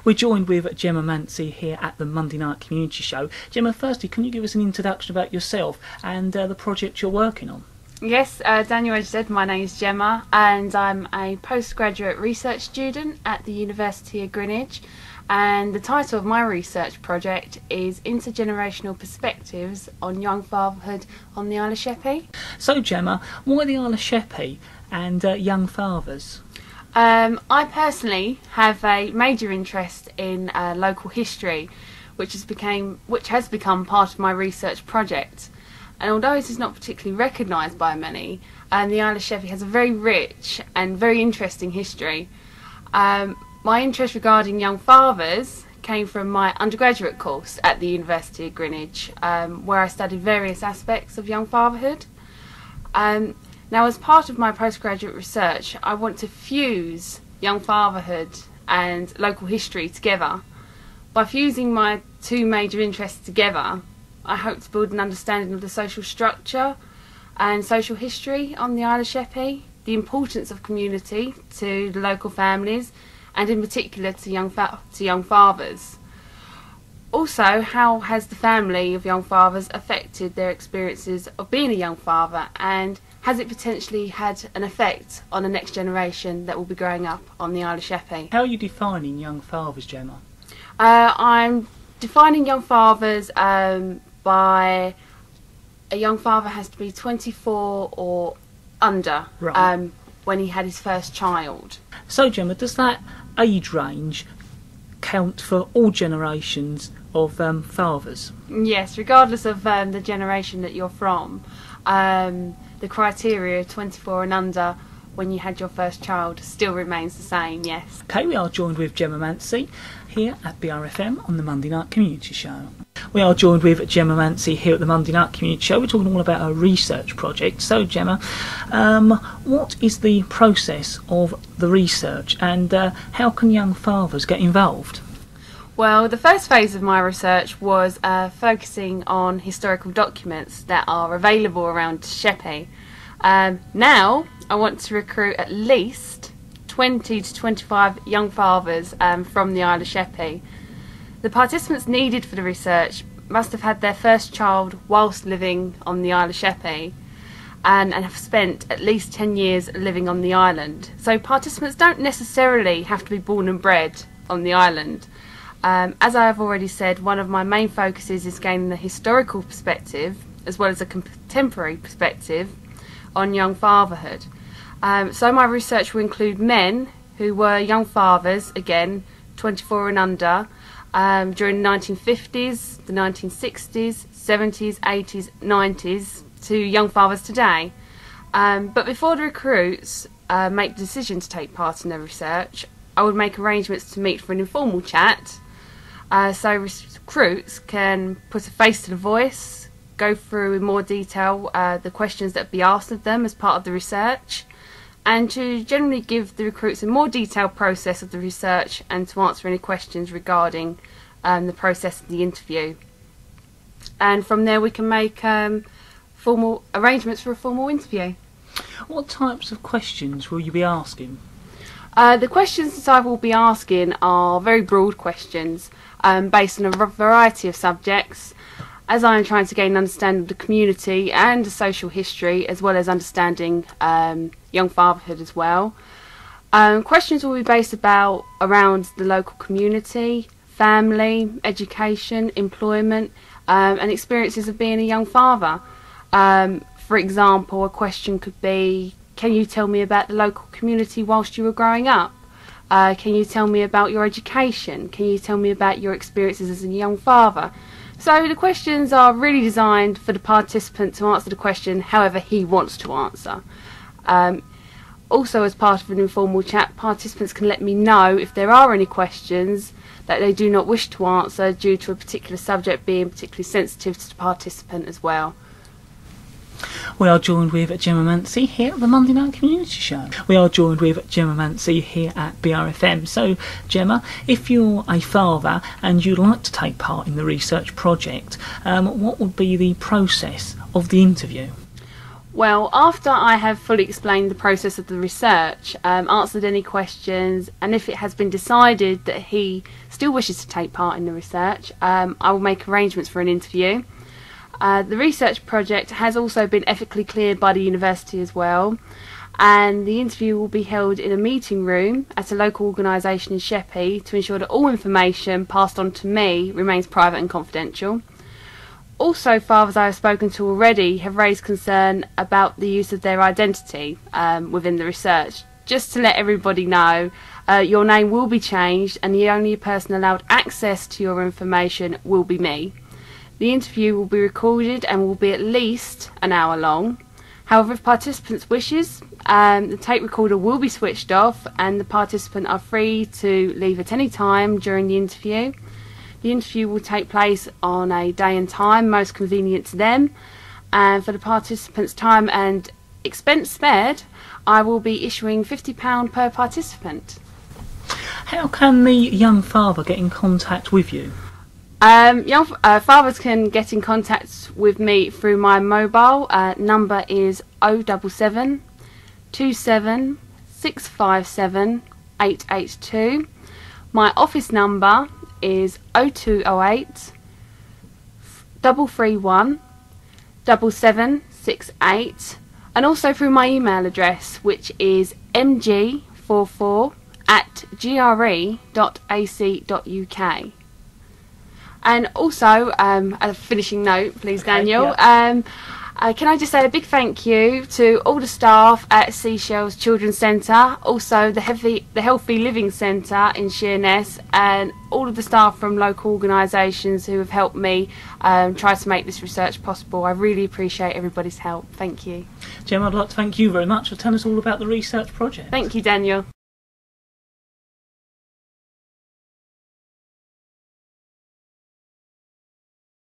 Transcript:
We're joined with Gemma Mansi here at the Monday Night Community Show. Gemma, firstly, can you give us an introduction about yourself and the project you're working on? Yes, Daniel, as you said, my name is Gemma and I'm a postgraduate research student at the University of Greenwich, and the title of my research project is Intergenerational Perspectives on Young Fatherhood on the Isle of Sheppey. So Gemma, why the Isle of Sheppey and young fathers? I personally have a major interest in local history, which has become part of my research project. And although it is not particularly recognised by many, the Isle of Sheppey has a very rich and very interesting history. My interest regarding young fathers came from my undergraduate course at the University of Greenwich, where I studied various aspects of young fatherhood. Now, as part of my postgraduate research, I want to fuse young fatherhood and local history together. By fusing my two major interests together, I hope to build an understanding of the social structure and social history on the Isle of Sheppey, the importance of community to the local families, and in particular to young fathers. Also, how has the family of young fathers affected their experiences of being a young father, and has it potentially had an effect on the next generation that will be growing up on the Isle of Sheppey? How are you defining young fathers, Gemma? I'm defining young fathers by a young father has to be 24 or under, right, when he had his first child. So Gemma, does that age range count for all generations of fathers? Yes, regardless of the generation that you're from. The criteria 24 and under when you had your first child still remains the same, yes. Okay, we are joined with Gemma Mansi here at BRFM on the Monday Night Community Show. We are joined with Gemma Mansi here at the Monday Night Community Show. We're talking all about a research project. So Gemma, what is the process of the research, and how can young fathers get involved? Well, the first phase of my research was focusing on historical documents that are available around Sheppey. Now I want to recruit at least 20 to 25 young fathers from the Isle of Sheppey. The participants needed for the research must have had their first child whilst living on the Isle of Sheppey and have spent at least 10 years living on the island. So participants don't necessarily have to be born and bred on the island. As I have already said, one of my main focuses is gaining the historical perspective as well as a contemporary perspective on young fatherhood. So my research will include men who were young fathers, again 24 and under, during the 1950s, the 1960s, 70s, 80s, 90s to young fathers today. But before the recruits make the decision to take part in their research, I would make arrangements to meet for an informal chat. So recruits can put a face to the voice, go through in more detail the questions that be asked of them as part of the research, and to generally give the recruits a more detailed process of the research and to answer any questions regarding the process of the interview. And from there we can make formal arrangements for a formal interview. What types of questions will you be asking? The questions that I will be asking are very broad questions based on a variety of subjects, as I am trying to gain an understanding of the community and the social history, as well as understanding young fatherhood as well. Questions will be based around the local community, family, education, employment, and experiences of being a young father. For example, a question could be, can you tell me about the local community whilst you were growing up? Can you tell me about your education? Can you tell me about your experiences as a young father? So the questions are really designed for the participant to answer the question however he wants to answer. Also, as part of an informal chat, participants can let me know if there are any questions that they do not wish to answer due to a particular subject being particularly sensitive to the participant as well. We are joined with Gemma Mansi here at the Monday Night Community Show. We are joined with Gemma Mansi here at BRFM. So, Gemma, if you're a father and you'd like to take part in the research project, what would be the process of the interview? Well, after I have fully explained the process of the research, answered any questions, and if it has been decided that he still wishes to take part in the research, I will make arrangements for an interview. The research project has also been ethically cleared by the university as well, and the interview will be held in a meeting room at a local organisation in Sheppey to ensure that all information passed on to me remains private and confidential. Also, fathers I have spoken to already have raised concern about the use of their identity within the research. Just to let everybody know, your name will be changed and the only person allowed access to your information will be me. The interview will be recorded and will be at least an hour long. However, if participants wishes, the tape recorder will be switched off and the participants are free to leave at any time during the interview. The interview will take place on a day and time most convenient to them, and for the participants' time and expense spared, I will be issuing £50 per participant. How can the young father get in contact with you? Young fathers can get in contact with me through my mobile. Number is 077 27 657 882. My office number is 0208 331 7768, and also through my email address, which is mg44@gre.ac.uk. And also, a finishing note, please, Daniel. Okay, yeah. Can I just say a big thank you to all the staff at Seashells Children's Centre, also the Healthy Living Centre in Sheerness, and all of the staff from local organisations who have helped me try to make this research possible. I really appreciate everybody's help. Thank you. Gemma, I'd like to thank you very much for telling us all about the research project. Thank you, Daniel.